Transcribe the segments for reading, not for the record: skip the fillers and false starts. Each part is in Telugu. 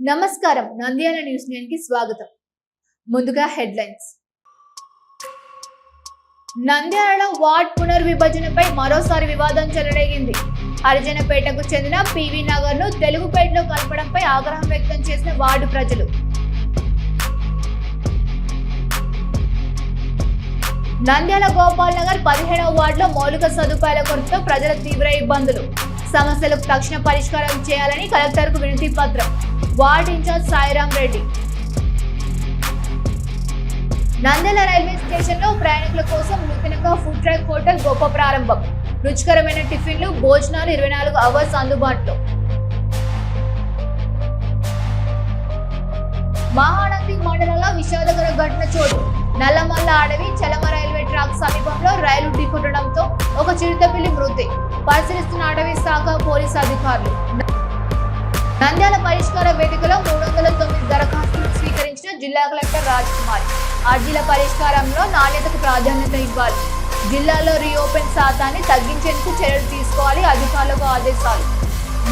నమస్కారం నంద్యాల న్యూస్ కి స్వాగతం. ముందుగా హెడ్లైన్స్. నంద్యాలలో వార్డ్ పునర్విభజనపై మరోసారి వివాదం చెలరేగింది. హరిజనపేటకు చెందిన పివి నగర్ ను తెలుగుపేటలో కలపడంపై ఆగ్రహం వ్యక్తం చేసిన వార్డు ప్రజలు. నంద్యాల గోపాల్ నగర్ 17వ వార్డులో మౌలిక సదుపాయాల కొరతతో ప్రజల తీవ్ర ఇబ్బందులు. సమస్యలకు తక్షణ పరిష్కారం చేయాలని కలెక్టర్కు వినతి పత్రం. Ward in charge Sairam Reddy. Nandyal railway station లో ప్రయాణికుల కోసం నూతనంగా ఫుడ్ ట్రాక్ హోటల్ గొప్ప ప్రారంభం. రుచికరమైన టిఫిన్లు, భోజనాలు 24 అవర్స్ అందుబాటులో. మహానంది మండలంలో విషాదకర ఘటన చోటు. నల్లమల్ల అడవి చలమ రైల్వే ట్రాక్ సమీపంలో రైలు ఢీకొట్టడంతో ఒక చిరుతపిల్లి మృతి. పరిశీలిస్తున్న అటవీ శాఖ పోలీసు అధికారులు. నంద్యాల పరిష్కార వేదికలో 309 దరఖాస్తులు స్వీకరించిన జిల్లా కలెక్టర్ రాజ్ కుమార్. అర్జీల పరిష్కారంలో నాణ్యతకు ప్రాధాన్యత ఇవ్వాలి. జిల్లాలో రీఓపెన్ శాతాన్ని తగ్గించేందుకు చర్యలు తీసుకోవాలి. అధికారులకు ఆదేశాలు.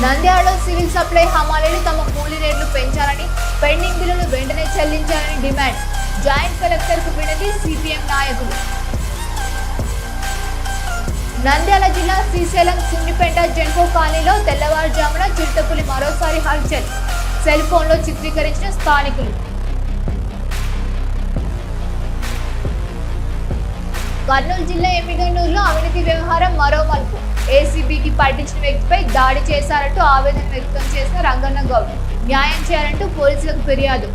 నంద్యాలలో సివిల్ సప్లై హమాలీలు తమ కూలీ రేట్లు పెంచాలని, పెండింగ్ బిల్లులు వెంటనే చెల్లించాలని డిమాండ్. జాయింట్ కలెక్టర్ కు వినతి సిపిఎం నాయకులు. నంద్యాల జిల్లా శ్రీశైలం సున్నిపేట జెన్కో కాలనీలో తెల్లవారుజామున చిరుతపులి మరోసారి హల్చల్. సెల్ ఫోన్ లో చిత్రీకరించిన స్థానికులు. కర్నూలు జిల్లా ఎమ్మిగనూరులో అవినీతి వ్యవహారం మరో మలుపు. ఏసీబీకి పట్టించిన వ్యక్తిపై దాడి చేశారంటూ ఆవేదన వ్యక్తం చేసిన రంగన్న గౌడ్. న్యాయం చేయాలంటూ పోలీసులకు ఫిర్యాదు.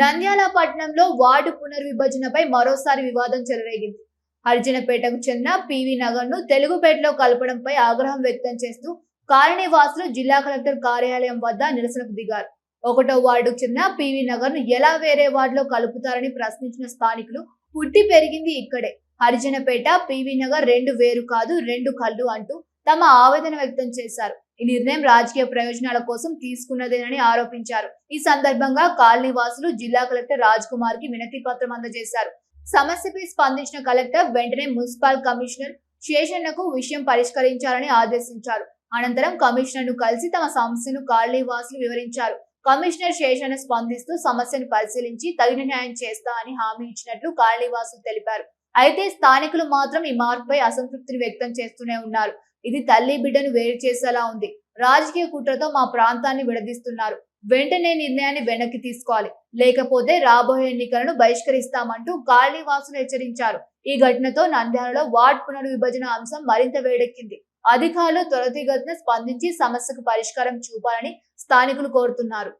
నంద్యాల పట్టణంలో వార్డు పునర్విభజనపై మరోసారి వివాదం చెలరేగింది. హరిజనపేటకు చెందిన పివి నగర్ ను తెలుగుపేటలో కలపడంపై ఆగ్రహం వ్యక్తం చేస్తూ కాలనీ వాసులు జిల్లా కలెక్టర్ కార్యాలయం వద్ద నిరసనకు దిగారు. 1వ వార్డుకు చెందిన పివి నగర్ ను ఎలా వేరే వార్డులో కలుపుతారని ప్రశ్నించిన స్థానికులు పుట్టి పెరిగింది ఇక్కడే, హరిజనపేట పివి నగర్ 2 వేరు కాదు 2 కళ్ళు అంటూ తమ ఆవేదన వ్యక్తం చేశారు. ఈ నిర్ణయం రాజకీయ ప్రయోజనాల కోసం తీసుకున్నదేనని ఆరోపించారు. ఈ సందర్భంగా కాలనీ వాసులు జిల్లా కలెక్టర్ రాజ్ కుమార్ కి వినతి పత్రం అందజేశారు. సమస్యపై స్పందించిన కలెక్టర్ వెంటనే మున్సిపల్ కమిషనర్ శేషన్నకు విషయం పరిష్కరించాలని ఆదేశించారు. అనంతరం కమిషనర్ ను కలిసి తమ సమస్యను కాలనీ వాసులు వివరించారు. కమిషనర్ శేషన్న స్పందిస్తూ సమస్యను పరిశీలించి తగిన న్యాయం చేస్తా అని హామీ ఇచ్చినట్లు కాలనీ వాసులు తెలిపారు. అయితే స్థానికులు మాత్రం ఈ మార్పుపై అసంతృప్తిని వ్యక్తం చేస్తూనే ఉన్నారు. ఇది తల్లి బిడ్డను వేరు చేసేలా ఉంది. రాజకీయ కుట్రతో మా ప్రాంతాన్ని విడదీస్తున్నారు. వెంటనే నిర్ణయాన్ని వెనక్కి తీసుకోవాలి, లేకపోతే రాబోయే ఎన్నికలను బహిష్కరిస్తామంటూ కాలనీ వాసులు హెచ్చరించారు. ఈ ఘటనతో నంద్యాలలో వార్డ్ పునర్విభజన అంశం మరింత వేడెక్కింది. అధికారులు త్వరితగతిన స్పందించి సమస్యకు పరిష్కారం చూపాలని స్థానికులు కోరుతున్నారు.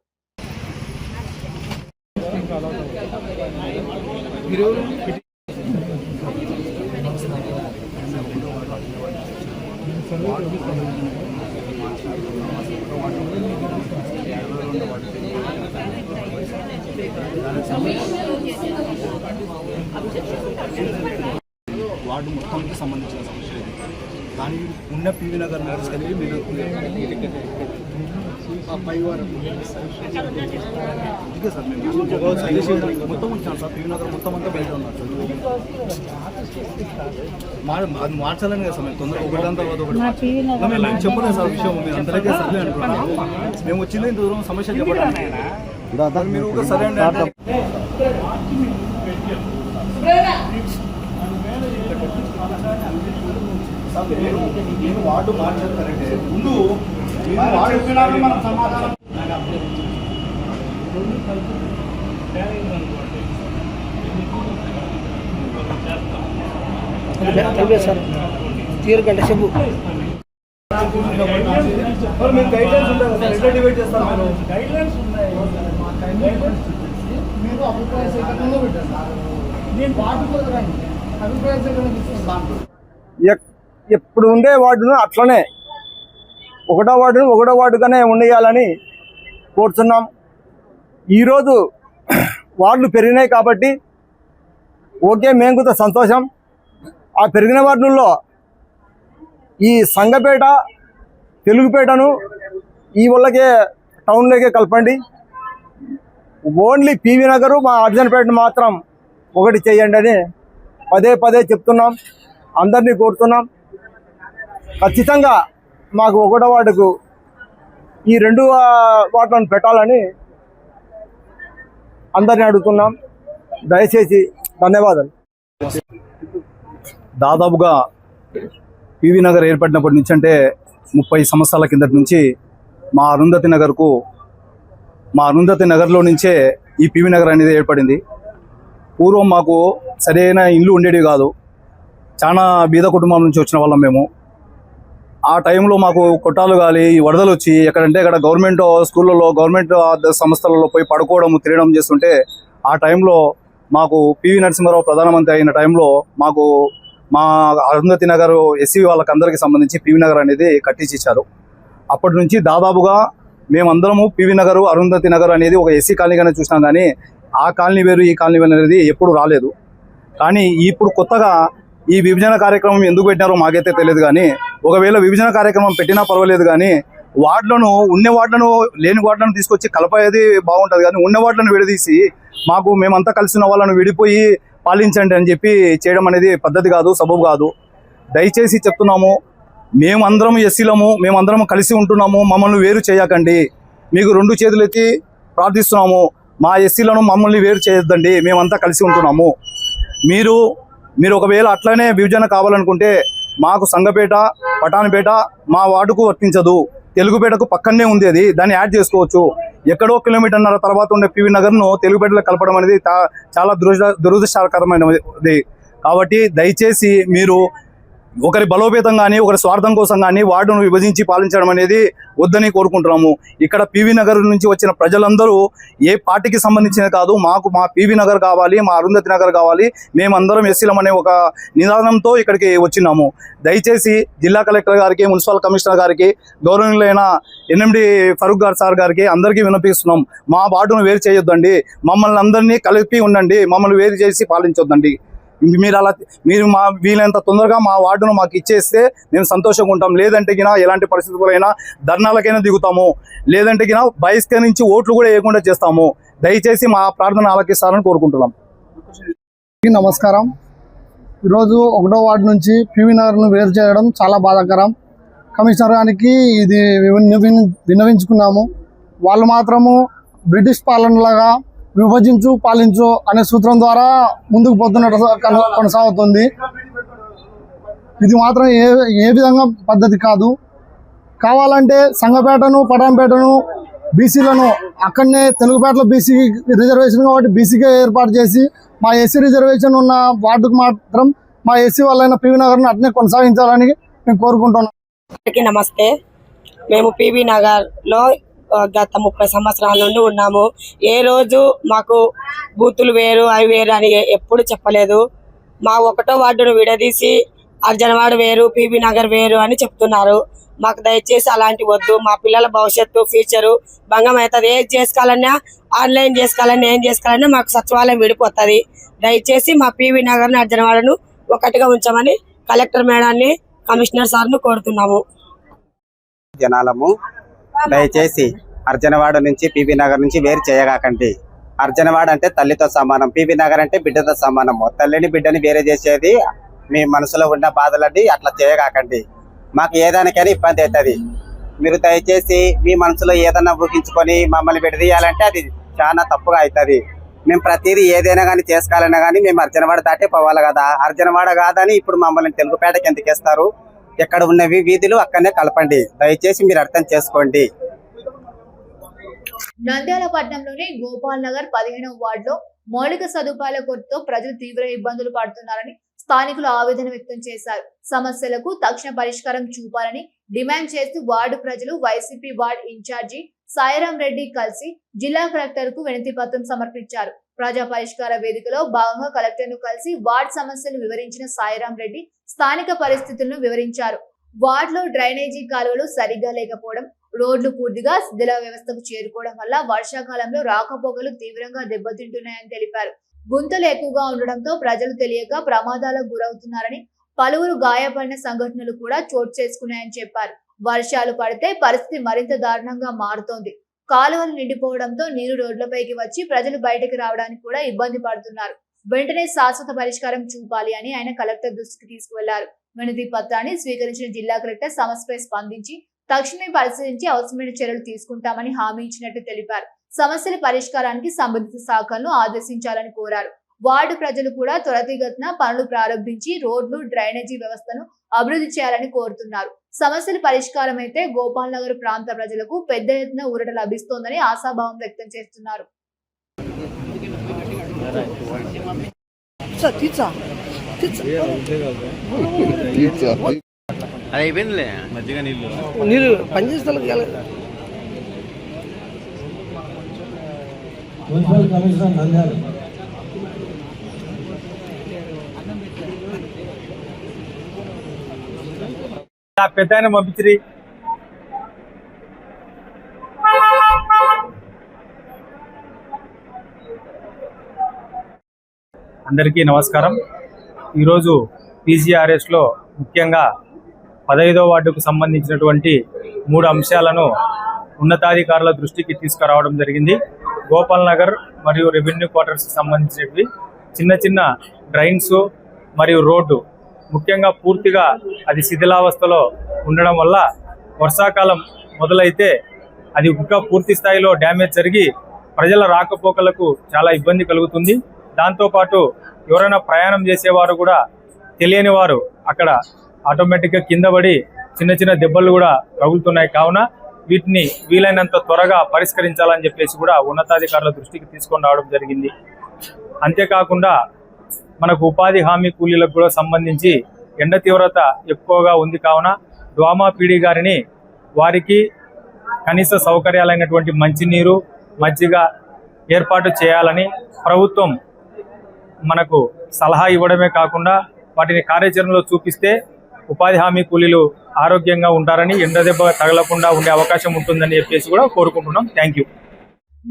వార్డు మొత్తానికి సంబంధించిన సమస్య ఇది. కానీ ఉన్న పివి నగర్ తీసుకెళ్ళి మీరు ఇదే సార్ మేము మొత్తం ఉంచాం సార్. పివి నగర్ మొత్తం అంతా బయట ఉన్నారు సార్. అది మార్చాలని కదా సార్ మేము తొందరగా ఒకటి తర్వాత ఒకటి మేము చెప్పలేదు సార్ విషయం. మీరు అందరికీ సర్లే అనుకున్నాం. మేము వచ్చింది ఇంత దూరం సమస్య చెప్పడానికి. మీరు ఒక సరే అండి నేను వార్డు మార్చాను కరెక్టే. ముందు మనం సమాధానం సార్ తీరు గంట చెప్పు. మీరు గైడ్లైన్స్ ఉంటారు సార్, ఎట్లా డివైడ్ చేస్తారు? మీరు గైడ్లైన్స్ ఉన్నాయి. మీరు అభిప్రాయ సేకరణలో పెట్టారు. నేను వార్డు అభిప్రాయ సేకరణ ఇప్పుడు ఉండే వార్డును అట్లనే 1వ వార్డును 1వ వార్డుగానే ఉండేయాలని కోరుతున్నాం. ఈరోజు వార్డులు పెరిగినాయి కాబట్టి ఓకే, మేము కూడా సంతోషం. ఆ పెరిగిన వార్డుల్లో ఈ సంగపేట తెలుగుపేటను ఈ వాళ్ళకే టౌన్లోకే కలపండి. ఓన్లీ పివి నగరు మా హరిజనపేటను మాత్రం ఒకటి చేయండి అని పదే చెప్తున్నాం. అందరినీ కోరుతున్నాం. ఖచ్చితంగా మాకు 1వ వార్డుకు ఈ 2 వార్డులను పెట్టాలని అందరిని అడుగుతున్నాం. దయచేసి ధన్యవాదాలు. దాదాపుగా పివి నగర్ ఏర్పడినప్పటి నుంచి అంటే 30 సంవత్సరాల కిందటి నుంచి మా అరుంధతి నగర్లో నుంచే ఈ పివి నగర్ అనేది ఏర్పడింది. పూర్వం మాకు సరైన ఇల్లు ఉండేవి కాదు. చాలా బీద కుటుంబం నుంచి వచ్చిన వాళ్ళం మేము. ఆ టైంలో మాకు కొట్టాలు గాలి వరదలు వచ్చి ఎక్కడంటే అక్కడ గవర్నమెంట్ స్కూళ్ళలో గవర్నమెంట్ సంస్థలలో పోయి పడుకోవడం తిరగడం చేస్తుంటే ఆ టైంలో మాకు పివి నరసింహారావు ప్రధానమంత్రి అయిన టైంలో మాకు మా అరుంధతి నగర్ ఎస్సీ వాళ్ళకి అందరికీ సంబంధించి పివి నగర్ అనేది కట్టించి ఇచ్చారు. అప్పటి నుంచి దాదాపుగా మేమందరము పివి నగర్ అరుంధతి నగర్ అనేది ఒక ఎస్సీ కాలనీగానే చూసినాం, కానీ ఆ కాలనీ వేరు ఈ కాలనీ వేరు అనేది ఎప్పుడు రాలేదు. కానీ ఇప్పుడు కొత్తగా ఈ విభజన కార్యక్రమం ఎందుకు పెట్టినారో మాకైతే తెలియదు. కానీ ఒకవేళ విభజన కార్యక్రమం పెట్టినా పర్వాలేదు, కానీ ఉన్న వార్డులను లేని వార్డులను తీసుకొచ్చి కలపేది బాగుంటుంది. కానీ ఉన్న వార్డులను విడదీసి మాకు మేమంతా కలిసి ఉన్న వాళ్ళను విడిపోయి పాలించండి అని చెప్పి చేయడం అనేది పద్ధతి కాదు, సబబు కాదు. దయచేసి చెప్తున్నాము, మేమందరం ఎస్సీలము, మేమందరం కలిసి ఉంటున్నాము, మమ్మల్ని వేరు చేయకండి. మీకు 2 చేతులు ఎత్తి ప్రార్థిస్తున్నాము. మా ఎస్సీలను మమ్మల్ని వేరు చేయొద్దండి, మేమంతా కలిసి ఉంటున్నాము. మీరు ఒకవేళ అట్లనే విభజన కావాలనుకుంటే మాకు సంగపేట పటాన్పేట మా వార్డుకు వర్తించదు. తెలుగుపేటకు పక్కనే ఉంది, అది దాన్ని యాడ్ చేసుకోవచ్చు. ఎక్కడో కిలోమీటర్న్నర తర్వాత ఉండే పివి నగర్ను తెలుగుపేటలో కలపడం అనేది చాలా దురదృష్టకరమైనది. కాబట్టి దయచేసి మీరు ఒకరి బలోపేతం కానీ ఒకరి స్వార్థం కోసం కానీ వార్డును విభజించి పాలించడం అనేది వద్దని కోరుకుంటున్నాము. ఇక్కడ పివి నగర్ నుంచి వచ్చిన ప్రజలందరూ ఏ పార్టీకి సంబంధించినది కాదు, మాకు మా పివి నగర్ కావాలి, మా అరుంధతి నగర్ కావాలి, మేమందరం ఎస్సీలం అనే ఒక నినాదంతో ఇక్కడికి వచ్చినాము. దయచేసి జిల్లా కలెక్టర్ గారికి, మున్సిపల్ కమిషనర్ గారికి, గౌరవనీయులైన ఎన్ఎండి ఫరూక్ సార్ గారికి అందరికీ విన్నపిస్తున్నాం. మా వార్డును వేరు చేయొద్దండి, మమ్మల్ని అందరినీ కలిపి ఉండండి, మమ్మల్ని వేరు చేసి పాలించొద్దండి. మీరు మా వీలైనంత తొందరగా మా వార్డును మాకు ఇచ్చేస్తే మేము సంతోషంగా ఉంటాం. లేదంటే గినా ఎలాంటి పరిస్థితులైనా ధర్నాలకైనా దిగుతాము, లేదంటే గినా బహిష్కరించి ఓట్లు కూడా వేయకుండా చేస్తాము. దయచేసి మా ప్రార్థన ఆలకిస్తారని కోరుకుంటున్నాం. నమస్కారం. ఈరోజు 1వ వార్డు నుంచి పివి నగర్ను వేరు చేయడం చాలా బాధాకరం. కమిషనర్ గారికి ఇది విన్నవించుకున్నాము. వాళ్ళు మాత్రము బ్రిటిష్ పాలనలాగా విభజించు పాలించు అనే సూత్రం ద్వారా ముందుకు పోతున్నట్టు కొనసాగుతుంది. ఇది మాత్రం ఏ విధంగా పద్ధతి కాదు. కావాలంటే సంగపేటను పటాన్పేటను బీసీలను అక్కడనే తెలుగుపేటలో బీసీ రిజర్వేషన్ కాబట్టి బీసీకే ఏర్పాటు చేసి మా ఎస్సీ రిజర్వేషన్ ఉన్న వార్డుకు మాత్రం మా ఎస్సీ వాళ్ళైన పివి నగర్ను అట్నే కొనసాగించాలని మేము కోరుకుంటున్నాం. నమస్తే. మేము పివి నగర్లో గత 30 సంవత్సరాల నుండి ఉన్నాము. ఏ రోజు మాకు బూతులు వేరు అవి వేరు అని ఎప్పుడు చెప్పలేదు. మా 1వ వార్డును విడదీసి అర్జనవాడ వేరు పివి నగర్ వేరు అని చెప్తున్నారు. మాకు దయచేసి అలాంటి వద్దు. మా పిల్లల భవిష్యత్తు ఫ్యూచరు భంగం అవుతుంది. ఏది చేసుకోవాలన్నా ఆన్లైన్ చేసుకోవాలన్నా ఏం చేసుకోవాలన్నా మాకు సచివాలయం విడిపోతుంది. దయచేసి మా పివి నగర్ని అర్జనవాడను ఒకటిగా ఉంచమని కలెక్టర్ మేడాన్ని కమిషనర్ సార్ను కోరుతున్నాము. జనాలము దయచేసి అర్జనవాడ నుంచి పివి నగర్ నుంచి వేరు చేయగాకండి. అర్జనవాడ అంటే తల్లితో సమానం, పివి నగర్ అంటే బిడ్డతో సమానము. తల్లిని బిడ్డని వేరే చేసేది మీ మనసులో ఉన్న బాధలన్నీ అట్లా చేయగాకండి. మాకు ఏదానికైనా ఇబ్బంది అవుతుంది. మీరు దయచేసి మీ మనసులో ఏదన్నా ఊహించుకొని మమ్మల్ని విడదీయాలంటే అది చాలా తప్పుగా అవుతుంది. మేము ప్రతిదీ ఏదైనా కానీ చేసుకోవాలన్నా కానీ మేము అర్జనవాడ దాటే పోవాలి కదా. అర్జనవాడ కాదని ఇప్పుడు మమ్మల్ని తెలుగుపేటకి ఎందుకు ఇస్తారు? ఎక్కడ ఉన్నవి వీధులు అక్కడనే కలపండి. దయచేసి మీరు అర్థం చేసుకోండి. నంద్యాల పట్టణంలోని గోపాల్ నగర్ 15వ వార్డులో మౌలిక సదుపాయాల కొరతతో ప్రజలు తీవ్ర ఇబ్బందులు పడుతున్నారని స్థానికులు ఆవేదన వ్యక్తం చేశారు. సమస్యలకు తక్షణ పరిష్కారం చూపాలని డిమాండ్ చేస్తూ వార్డు ప్రజలు వైసీపీ వార్డు ఇన్ఛార్జి సాయిరాం రెడ్డి కలిసి జిల్లా కలెక్టర్ కు వినతి పత్రం సమర్పించారు. ప్రజా పరిష్కార వేదికలో భాగంగా కలెక్టర్ ను కలిసి వార్డు సమస్యలు వివరించిన సాయిరాం రెడ్డి స్థానిక పరిస్థితులను వివరించారు. వార్డులో డ్రైనేజీ కాలువలు సరిగ్గా లేకపోవడం, రోడ్లు పూర్తిగా శిథిల వ్యవస్థకు చేరుకోవడం వల్ల వర్షాకాలంలో రాకపోకలు తీవ్రంగా దెబ్బతింటున్నాయని తెలిపారు. గుంతలు ఎక్కువగా ఉండడంతో ప్రజలు తెలియక ప్రమాదాలకు గురవుతున్నారని, పలువురు గాయపడిన సంఘటనలు కూడా చోటు చేసుకున్నాయని చెప్పారు. వర్షాలు పడితే పరిస్థితి మరింత దారుణంగా మారుతోంది. కాలువలు నిండిపోవడంతో నీరు రోడ్లపైకి వచ్చి ప్రజలు బయటకు రావడానికి కూడా ఇబ్బంది పడుతున్నారు. వెంటనే శాశ్వత పరిష్కారం చూపాలి అని ఆయన కలెక్టర్ దృష్టికి తీసుకువెళ్లారు. వినతి పత్రాన్ని స్వీకరించిన జిల్లా కలెక్టర్ సమస్యపై స్పందించి తక్షణమే పరిశీలించి అవసరమైన చర్యలు తీసుకుంటామని హామీ ఇచ్చినట్టు తెలిపారు. సమస్యల పరిష్కారానికి సంబంధిత శాఖలను ఆదేశించాలని కోరారు. వార్డు ప్రజలు కూడా త్వరితగతిన పనులు ప్రారంభించి రోడ్లు, డ్రైనేజీ వ్యవస్థను అభివృద్ధి చేయాలని కోరుతున్నారు. సమస్యల పరిష్కారం అయితే గోపాల్ నగర్ ప్రాంత ప్రజలకు పెద్ద ఎత్తున ఊరట లభిస్తోందని ఆశాభావం వ్యక్తం చేస్తున్నారు. అయిపోయిందిలే మజ్జిగ నీళ్ళు పనిచేస్తారు. మున్సిపల్ కమిషనర్ నంద్యాల పెద్ద ఆయన పంపించి అందరికీ నమస్కారం. ఈరోజు పీజీఆర్ఎస్లో ముఖ్యంగా 15వ వార్డుకు సంబంధించినటువంటి 3 అంశాలను ఉన్నతాధికారుల దృష్టికి తీసుకురావడం జరిగింది. గోపాల్ నగర్ మరియు రెవెన్యూ క్వార్టర్స్కి సంబంధించినవి చిన్న చిన్న డ్రైన్స్ మరియు రోడ్డు ముఖ్యంగా పూర్తిగా అది శిథిలావస్థలో ఉండడం వల్ల వర్షాకాలం మొదలైతే అది ఇంకా పూర్తి స్థాయిలో డ్యామేజ్ జరిగి ప్రజల రాకపోకలకు చాలా ఇబ్బంది కలుగుతుంది. దాంతోపాటు ఎవరైనా ప్రయాణం చేసేవారు కూడా తెలియని వారు అక్కడ ఆటోమేటిక్గా కింద పడి చిన్న చిన్న దెబ్బలు కూడా తగులుతున్నాయి. కావున వీటిని వీలైనంత త్వరగా పరిష్కరించాలని చెప్పేసి కూడా ఉన్నతాధికారుల దృష్టికి తీసుకొని రావడం జరిగింది. అంతేకాకుండా మనకు ఉపాధి హామీ కూలీలకు కూడా సంబంధించి ఎండ తీవ్రత ఎక్కువగా ఉంది. కావున డ్వామా పీడీ గారిని వారికి కనీస సౌకర్యాలైనటువంటి మంచినీరు, మజ్జిగ ఏర్పాటు చేయాలని ప్రభుత్వం మనకు సలహా ఇవ్వడమే కాకుండా వాటిని కార్యాచరణలో చూపిస్తే ఉపాధి హామీ కూలీలు ఆరోగ్యంగా ఉంటారని, ఎండ దెబ్బ తగలకుండా ఉండే అవకాశం ఉంటుందని చెప్పేసి కూడా కోరుకుంటున్నాం. Thank you.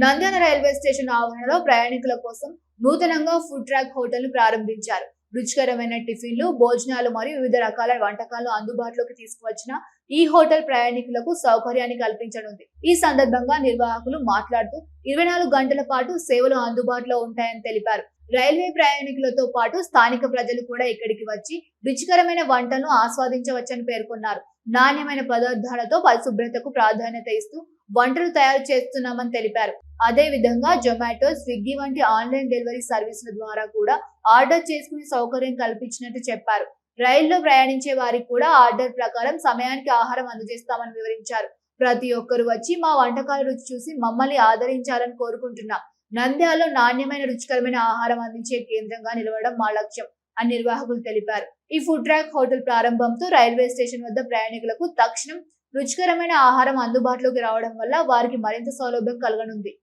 Nandyal railway station ఆవరణలో ప్రయాణికుల కోసం నూతనంగా ఫుడ్ ట్రాక్ హోటల్ ను ప్రారంభించారు. రుచికరమైన టిఫిన్లు, భోజనాలు మరియు వివిధ రకాల వంటకాలను అందుబాటులోకి తీసుకువచ్చిన ఈ హోటల్ ప్రయాణికులకు సౌకర్యాన్ని కల్పించనుంది. ఈ సందర్భంగా నిర్వాహకులు మాట్లాడుతూ 24 గంటల పాటు సేవలు అందుబాటులో ఉంటాయని తెలిపారు. రైల్వే ప్రయాణికులతో పాటు స్థానిక ప్రజలు కూడా ఇక్కడికి వచ్చి రుచికరమైన వంటలను ఆస్వాదించవచ్చని పేర్కొన్నారు. నాణ్యమైన పదార్థాలతో పరిశుభ్రతకు ప్రాధాన్యత ఇస్తూ వంటలు తయారు చేస్తున్నామని తెలిపారు. అదే విధంగా జొమాటో, స్విగ్గీ వంటి ఆన్లైన్ డెలివరీ సర్వీసుల ద్వారా కూడా ఆర్డర్ చేసుకునే సౌకర్యం కల్పించినట్టు చెప్పారు. రైల్లో ప్రయాణించే వారికి కూడా ఆర్డర్ ప్రకారం సమయానికి ఆహారం అందజేస్తామని వివరించారు. ప్రతి ఒక్కరు వచ్చి మా వంటకాల రుచి చూసి మమ్మల్ని ఆదరించాలని కోరుకుంటున్నాం. నంద్యాలలో నాణ్యమైన రుచికరమైన ఆహారం అందించే కేంద్రంగా నిలవడం మా లక్ష్యం అని నిర్వాహకులు తెలిపారు. ఈ ఫుడ్ ట్రాక్ హోటల్ ప్రారంభంతో రైల్వే స్టేషన్ వద్ద ప్రయాణికులకు తక్షణం రుచికరమైన ఆహారం అందుబాటులోకి రావడం వల్ల వారికి మరింత సౌలభ్యం కలగనుంది.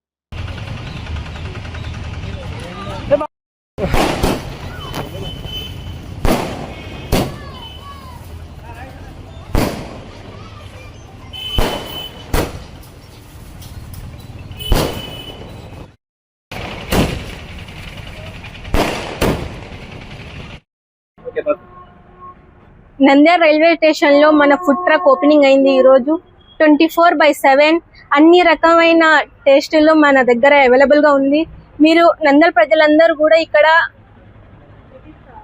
నంద్యాల రైల్వే స్టేషన్ లో మన ఫుడ్ ట్రక్ ఓపెనింగ్ అయింది. ఈ రోజు 24/7 అన్ని రకమైన టేస్టులు మన దగ్గర అవైలబుల్ గా ఉంది. మీరు నంద్యాల ప్రజలందరూ కూడా ఇక్కడ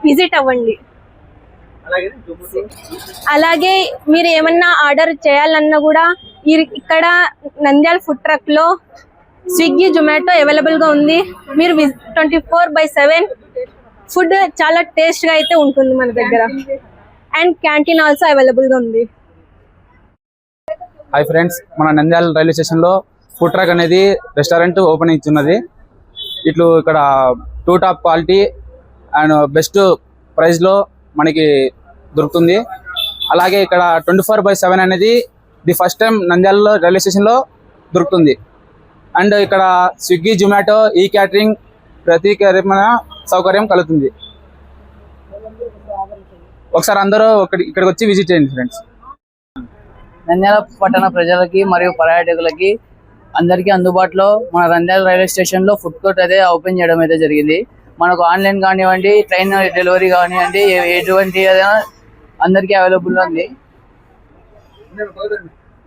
విజిట్ అవ్వండి. అలాగే మీరు ఏమన్నా ఆర్డర్ చేయాలన్నా కూడా ఇక్కడ నంద్యాల ఫుడ్ ట్రక్ లో స్విగ్గీ, జొమాటో అవైలబుల్ గా ఉంది. మీరు 24/7 ఫుడ్ చాలా టేస్ట్ గా అయితే ఉంటుంది మన దగ్గర. అండ్ క్యాంటీన్ ఆల్సో అవైలబుల్ గా ఉంది. హాయ్ ఫ్రెండ్స్, మన నంద్యాల రైల్వే స్టేషన్ లో ఫుడ్ ట్రక్ అనేది రెస్టారెంట్ ఓపెన్ అవుతున్నది. ఇట్లు ఇక్కడ 2 top quality and best price లో మనకి దొరుకుతుంది. అలాగే ఇక్కడ 24/7 అనేది ది ఫస్ట్ టైం నంద్యాలలో రైల్వే స్టేషన్ లో దొరుకుతుంది. అండ్ ఇక్కడ స్విగ్గీ, జొమాటో, ఈ క్యాటరింగ్ ప్రతి సౌకర్యం కలుగుతుంది. ఒకసారి అందరూ ఇక్కడికి వచ్చి విజిట్ చేయండి ఫ్రెండ్స్. నంద్యాల పట్టణ ప్రజలకి మరియు పర్యాటకులకి అందరికీ అందుబాటులో మన నంద్యాల రైల్వే స్టేషన్ లో ఫుడ్ కోర్ట్ అయితే ఓపెన్ చేయడం అయితే జరిగింది. మనకు ఆన్లైన్ కానివ్వండి, ట్రైన్ డెలివరీ కానివ్వండి, ఎటువంటి అందరికీ అవైలబుల్ ఉంది.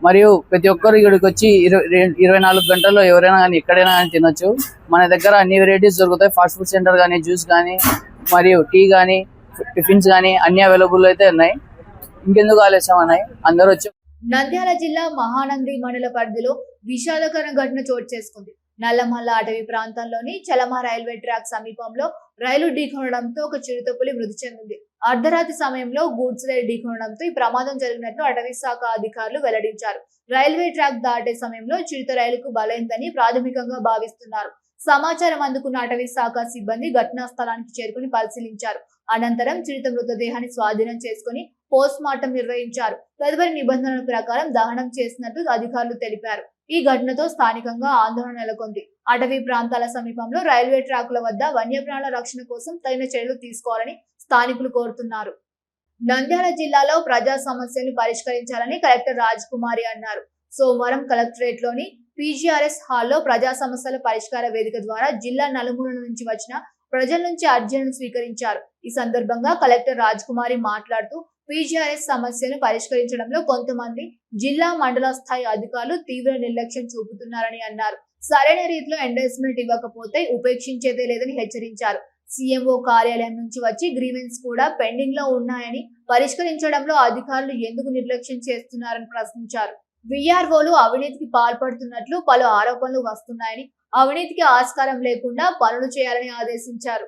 మరియు ప్రతి ఒక్కరు ఇక్కడికి వచ్చి 24 గంటల్లో ఎవరైనా కానీ ఎక్కడైనా కానీ తినొచ్చు. మన దగ్గర అన్ని వెరైటీస్ దొరుకుతాయి. ఫాస్ట్ ఫుడ్ సెంటర్ కానీ, జ్యూస్ కానీ, మరియు టీ కానీ, టిఫిన్స్ కానీ అన్ని అవైలబుల్ అయితే ఉన్నాయి. ఇంకెందుకు ఆలస్యం అన్నాయి, అందరూ వచ్చి నంద్యాల జిల్లా మహానంది మండల పరిధిలో విషాదకర ఘటన చోటు చేసుకుంది. నల్లమల్ల అటవీ ప్రాంతంలోని చలమ రైల్వే ట్రాక్ సమీపంలో రైలు ఢీకొనడంతో ఒక చిరుతపులి మృతి చెందింది. అర్ధరాత్రి సమయంలో గూడ్స్ రైలు ఢీకొనడంతో ఈ ప్రమాదం జరిగినట్లు అటవీ శాఖ అధికారులు వెల్లడించారు. రైల్వే ట్రాక్ దాటే సమయంలో చిరుత రైలుకు బలైందని ప్రాథమికంగా భావిస్తున్నారు. సమాచారం అందుకున్న అటవీ శాఖ సిబ్బంది ఘటనా స్థలానికి చేరుకుని పరిశీలించారు. అనంతరం చిరుత మృతదేహాన్ని స్వాధీనం చేసుకుని పోస్ట్ మార్టం నిర్వహించారు. తదుపరి నిబంధనల ప్రకారం దహనం చేసినట్లు అధికారులు తెలిపారు. ఈ ఘటనతో స్థానికంగా ఆందోళన నెలకొంది. అటవీ ప్రాంతాల సమీపంలో రైల్వే ట్రాకుల వద్ద వన్యప్రాణుల రక్షణ కోసం తగిన చర్యలు తీసుకోవాలని స్థానికులు కోరుతున్నారు. నంద్యాల జిల్లాలో ప్రజా సమస్యలను పరిష్కరించాలని కలెక్టర్ రాజకుమారి అన్నారు. సోమవారం కలెక్టరేట్ లోని PGRS హాల్లో ప్రజా సమస్యల పరిష్కార వేదిక ద్వారా జిల్లా నలుమూలల నుంచి వచ్చిన ప్రజల నుంచి అర్జీలను స్వీకరించారు. ఈ సందర్భంగా కలెక్టర్ రాజకుమారి మాట్లాడుతూ PGRS సమస్యలను పరిష్కరించడంలో కొంతమంది జిల్లా మండల స్థాయి అధికారులు తీవ్ర నిర్లక్ష్యం చూపుతున్నారని అన్నారు. సరైన రీతిలో ఎండోర్స్మెంట్ ఇవ్వకపోతే ఉపేక్షించేదే లేదని హెచ్చరించారు. CMO కార్యాలయం నుంచి వచ్చి గ్రీవెన్స్ కూడా పెండింగ్ లో ఉన్నాయని, పరిష్కరించడంలో అధికారులు ఎందుకు నిర్లక్ష్యం చేస్తున్నారని ప్రశ్నించారు. VROలు అవినీతికి పాల్పడుతున్నట్లు పలు ఆరోపణలు వస్తున్నాయని, అవినీతికి ఆస్కారం లేకుండా పనులు చేయాలని ఆదేశించారు.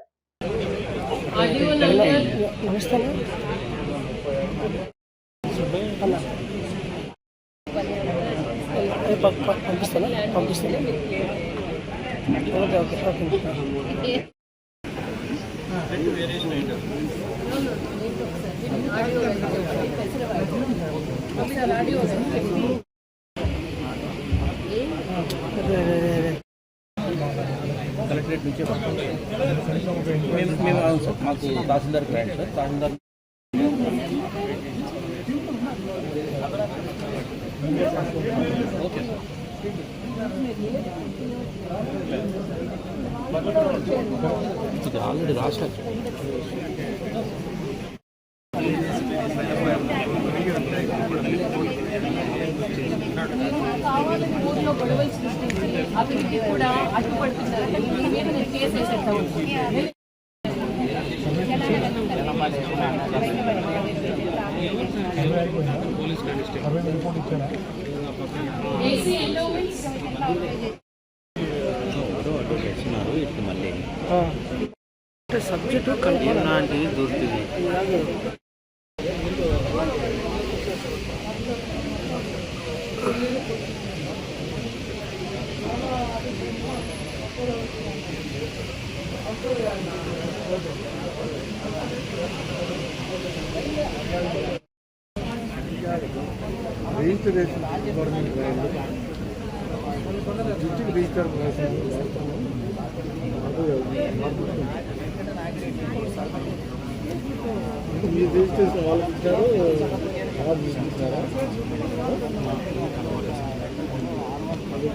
కలెక్టరేట్ నుంచే మేము అవును సార్, మాకు తహసీల్దార్ గ్రాంట్ సార్. తహసీల్దార్ ఓకే సార్, ఆల్రెడీ రాశారు. ఊర్లో గొడవలు సృష్టించి అభివృద్ధి కూడా అడ్డుపడుతున్నారు. మీ మీద నేను కేసు వేసేస్తా ఉన్నాను. ఇటు మళ్ళీ సబ్జెక్టు కల్పన దొరుకుతుంది. రిజిస్ట్రేషన్ గవర్నమెంట్ రిజిస్టర్ మీ రిజిస్ట్రేషన్ వాళ్ళకి ఇచ్చారు, అవార్డు తీసుకుంటున్నారా? అంటే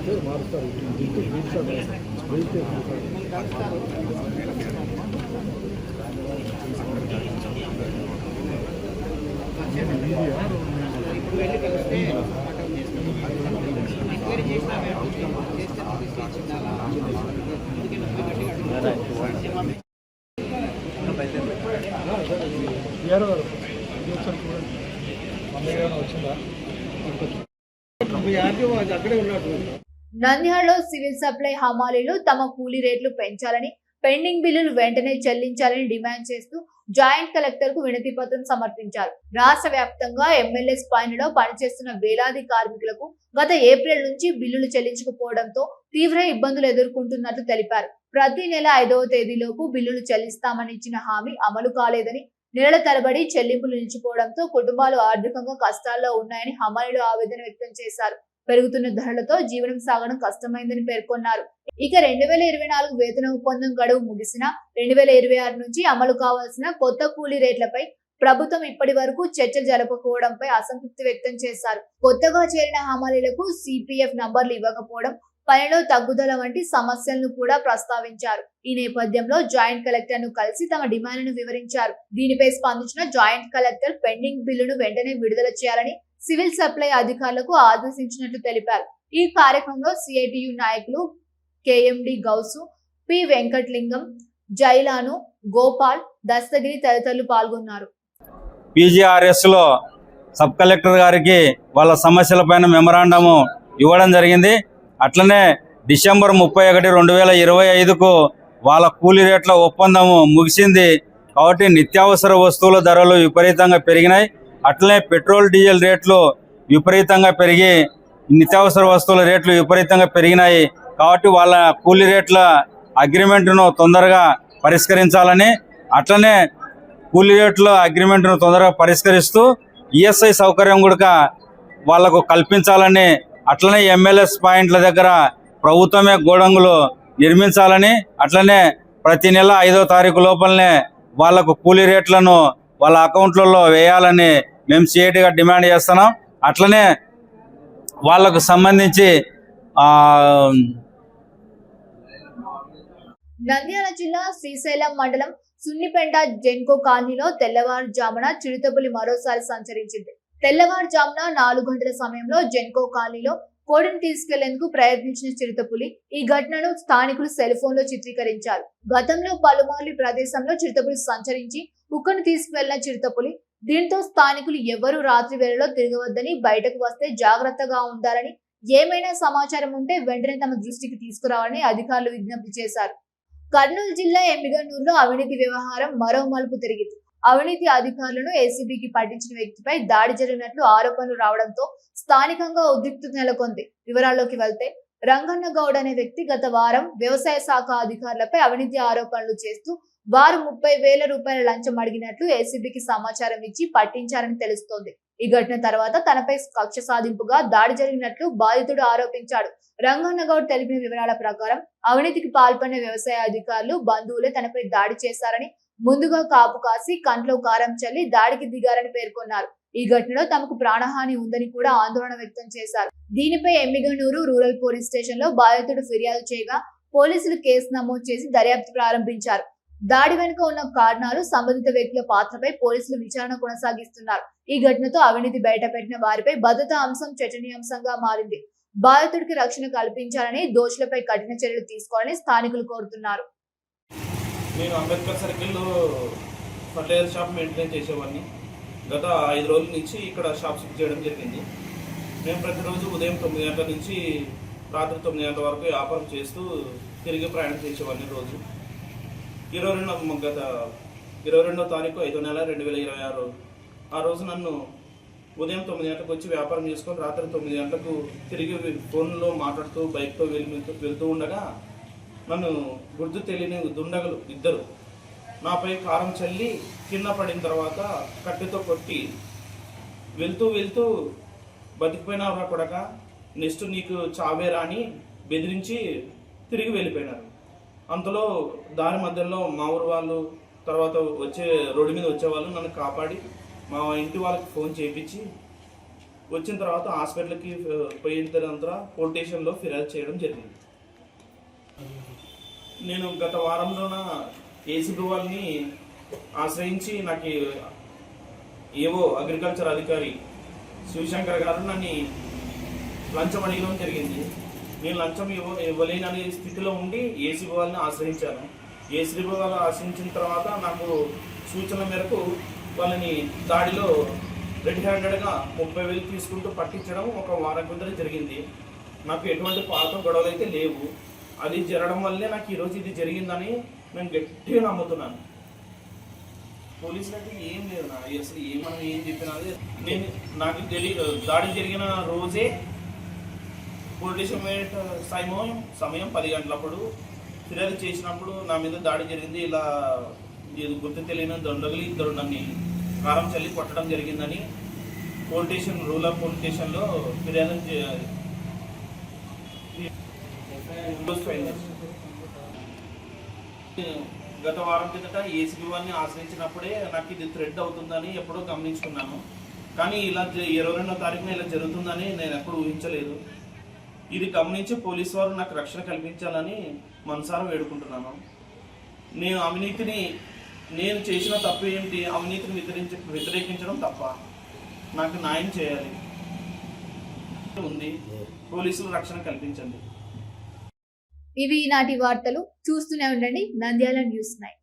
ఇస్తే మారుస్తారు. నంద్యాలలో సివిల్ సప్లై హమాలీలు తమ కూలీ రేట్లు పెంచాలని, పెండింగ్ బిల్లులు వెంటనే చెల్లించాలని డిమాండ్ చేస్తూ జాయింట్ కలెక్టర్ కు వినతి పత్రం సమర్పించారు. రాష్ట్ర వ్యాప్తంగా MLS పైనలో పనిచేస్తున్న వేలాది కార్మికులకు గత ఏప్రిల్ నుంచి బిల్లులు చెల్లించకపోవడంతో తీవ్ర ఇబ్బందులు ఎదుర్కొంటున్నట్లు తెలిపారు. ప్రతి నెల 5వ తేదీలోపు బిల్లులు చెల్లిస్తామని ఇచ్చిన హామీ అమలు కాలేదని, నెలల తరబడి చెల్లింపులు నిలిచిపోవడంతో కుటుంబాలు ఆర్థికంగా కష్టాల్లో ఉన్నాయని హమాలీలు ఆవేదన వ్యక్తం చేశారు. పెరుగుతున్న ధరలతో జీవనం సాగడం కష్టమైందని పేర్కొన్నారు. ఇక 2024 వేతన ఒప్పందం గడువు ముగిసిన 2026 నుంచి అమలు కావాల్సిన కొత్త కూలీ రేట్లపై ప్రభుత్వం ఇప్పటి వరకు చర్చలు జరపకపోవడంపై అసంతృప్తి వ్యక్తం చేశారు. కొత్తగా చేరిన హమాలీలకు CPF నంబర్లు ఇవ్వకపోవడం, పనిలో తగ్గుదల వంటి సమస్యలను కూడా ప్రస్తావించారు. ఈ నేపథ్యంలో జాయింట్ కలెక్టర్ ను కలిసి తమ డిమాండ్లను వివరించారు. దీనిపై స్పందించిన జాయింట్ కలెక్టర్ పెండింగ్ బిల్లును వెంటనే విడుదల చేయాలని, సివిల్ సప్లై అధికారులకు ఆదేశించినట్లు తెలిపారు. ఈ కార్యక్రమంలో సిఐటియు నాయకులు కేఎండి గౌసు, పి వెంకటలింగం, జైలాను, గోపాల్, దస్తగిరి తదితరులు పాల్గొన్నారు. PGRS లో సబ్ కలెక్టర్ గారికి వాళ్ళ సమస్యలపైన మెమరాండము ఇవ్వడం జరిగింది. అట్లనే డిసెంబర్ 31, 2025కు వాళ్ళ కూలీ రేట్ల ఒప్పందము ముగిసింది. కాబట్టి నిత్యావసర వస్తువుల ధరలు విపరీతంగా పెరిగినాయి. అట్లనే పెట్రోల్ డీజిల్ రేట్లు విపరీతంగా పెరిగి నిత్యావసర వస్తువుల రేట్లు విపరీతంగా పెరిగినాయి. కాబట్టి వాళ్ళ కూలీ రేట్ల అగ్రిమెంట్ను తొందరగా పరిష్కరించాలని, అట్లనే కూలీ రేట్ల అగ్రిమెంట్ను తొందరగా పరిష్కరిస్తూ ESI సౌకర్యం కూడా వాళ్లకు కల్పించాలని, అట్లనే MLS పాయింట్ల దగ్గర ప్రభుత్వమే గోడంగులు నిర్మించాలని, అట్లనే ప్రతి నెల 5వ తారీఖు లోపలనే వాళ్లకు కూలీ రేట్లను వాళ్ళ అకౌంట్లలో వేయాలని మేము సిఐటిగా డిమాండ్ చేస్తున్నాం. అట్లనే వాళ్లకు సంబంధించి నంద్యాల జిల్లా శ్రీశైలం మండలం సున్నిపెంట జెన్కో కాలనీలో తెల్లవారుజామున చిరుతపులి మరోసారి సంచరించింది. తెల్లవారుజామున 4 గంటల సమయంలో జెన్కో కాలనీలో కోడిని తీసుకెళ్లేందుకు ప్రయత్నించిన చిరుతపులి ఈ ఘటనను స్థానికులు సెల్ ఫోన్ లో చిత్రీకరించారు. గతంలో పలుమార్లు ప్రదేశంలో చిరుతపులి సంచరించి కుక్కను తీసుకువెళ్లిన చిరుతపులి, దీంతో స్థానికులు ఎవరూ రాత్రి వేళలో తిరగవద్దని, బయటకు వస్తే జాగ్రత్తగా ఉండాలని, ఏమైనా సమాచారం ఉంటే వెంటనే తమ దృష్టికి తీసుకురావాలని అధికారులు విజ్ఞప్తి చేశారు. కర్నూలు జిల్లా ఎమ్మిగనూరులో అవినీతి వ్యవహారం మరో మలుపు తిరిగింది. అవినీతి అధికారులను ఏసీబీకి పట్టించిన వ్యక్తిపై దాడి జరిగినట్లు ఆరోపణలు రావడంతో స్థానికంగా ఉద్రిక్తత నెలకొంది. వివరాల్లోకి వెళ్తే, రంగన్న గౌడ్ అనే వ్యక్తి గత వారం వ్యవసాయ శాఖ అధికారులపై అవినీతి ఆరోపణలు చేస్తూ వారు 30,000 రూపాయల లంచం అడిగినట్లు ఏసీబీకి సమాచారం ఇచ్చి పట్టించారని తెలుస్తోంది. ఈ ఘటన తర్వాత తనపై కక్ష సాధింపుగా దాడి జరిగినట్లు బాధితుడు ఆరోపించాడు. రంగన్న గౌడ్ తెలిపిన వివరాల ప్రకారం అవినీతికి పాల్పడిన వ్యవసాయ అధికారులు బంధువులే తనపై దాడి చేశారని, ముందుగా కాపు కాసి కంట్లో కారం చల్లి దాడికి దిగారని పేర్కొన్నారు. ఈ ఘటనలో తమకు ప్రాణహాని ఉందని కూడా ఆందోళన వ్యక్తం చేశారు. దీనిపై ఎమ్మిగనూరు రూరల్ పోలీస్ స్టేషన్ లో బాధితుడు ఫిర్యాదు చేయగా పోలీసులు కేసు నమోదు చేసి దర్యాప్తు ప్రారంభించారు. దాడి వెనుక ఉన్న కారణాలు, సంబంధిత వ్యక్తుల పాత్రపై పోలీసులు విచారణ కొనసాగిస్తున్నారు. ఈ ఘటనతో అవినీతి బయటపెట్టిన వారిపై భద్రతా అంశం చర్చనీయాంశంగా మారింది. బాధితుడికి రక్షణ కల్పించాలని, దోషులపై కఠిన చర్యలు తీసుకోవాలని స్థానికులు కోరుతున్నారు. నేను అంబేద్కర్ సర్కిల్లో ఫర్టిలైజర్ షాప్ మెయింటైన్ చేసేవాడిని. గత 5 రోజుల నుంచి ఇక్కడ షాప్ షిఫ్ట్ చేయడం జరిగింది. మేము ప్రతిరోజు ఉదయం 9 గంటల నుంచి రాత్రి 9 గంటల వరకు వ్యాపారం చేస్తూ తిరిగి ప్రయాణం చేసేవాడిని. రోజు 22వ తారీఖు 5వ నెల 2026 ఆ రోజు నన్ను ఉదయం 9 గంటలకు వచ్చి వ్యాపారం చేసుకొని రాత్రి 9 గంటలకు తిరిగి ఫోన్లో మాట్లాడుతూ బైక్తో వెళ్తూ ఉండగా నన్ను గుర్తు తెలియని దుండగులు ఇద్దరు నాపై కారం చల్లి కింద పడిన తర్వాత కట్టెతో కొట్టి వెళ్తూ బతికిపోయినావురా కొడక, నెక్స్ట్ నీకు చావేరా అని బెదిరించి తిరిగి వెళ్ళిపోయినారు. అంతలో దారి మధ్యలో మా ఊరు వాళ్ళు, తర్వాత రోడ్డు మీద వచ్చేవాళ్ళు నన్ను కాపాడి మా ఇంటి వాళ్ళకి ఫోన్ చేయించి వచ్చిన తర్వాత హాస్పిటల్కి పోయిన తర్వాత పోలీస్ స్టేషన్లో ఫిర్యాదు చేయడం జరిగింది. నేను గత వారంలోన ఏసీబీ వాళ్ళని ఆశ్రయించి నాకు ఏవో అగ్రికల్చర్ అధికారి శివశంకర్ గారు నన్ను లంచం అడగడం జరిగింది. నేను లంచం ఇవ్వలేననే స్థితిలో ఉండి ఏసీబీ వాళ్ళని ఆశ్రయించాను. ఏసీబీ వాళ్ళు ఆశ్రయించిన తర్వాత నాకు సూచన మేరకు వాళ్ళని దాడిలో రెడ్ హ్యాండెడ్గా 30,000 తీసుకుంటూ పట్టించడం ఒక వారం కింద జరిగింది. నాకు ఎటువంటి పాత గొడవలు అయితే లేవు. అది జరగడం వల్లే నాకు ఈరోజు ఇది జరిగిందని నేను గట్టిగా నమ్ముతున్నాను. పోలీసులకి ఏం లేదు, అసలు మనం ఏం చెప్పినా నేను నాకు దాడి జరిగిన రోజే పోలీస్ సమయం 10 గంటలప్పుడు ఫిర్యాదు చేసినప్పుడు నా మీద దాడి జరిగింది, ఇలా గుర్తు తెలియని దొండగలు ఇద్దరు నన్ను కారం చల్లి కొట్టడం జరిగిందని రూరల్ పోలీస్ స్టేషన్లో ఫిర్యాదు గత వారం కిందట ఏసీబీ వాళ్ళని ఆశ్రయించినప్పుడే నాకు ఇది థ్రెడ్ అవుతుందని ఎప్పుడో గమనించుకున్నాను. కానీ ఇలా 22వ తారీఖున ఇలా జరుగుతుందని నేను ఎప్పుడు ఊహించలేదు. ఇది గమనించి పోలీసు వారు నాకు రక్షణ కల్పించాలని మనసారా వేడుకుంటున్నాను. నేను చేసిన తప్పు ఏంటి? అవినీతిని వ్యతిరేకించడం తప్ప. నాకు న్యాయం చేయాలి. ఉంది. పోలీసులు రక్షణ కల్పించండి. ఇవి ఈనాటి వార్తలు. చూస్తూనే ఉండండి నంద్యాల న్యూస్ 9.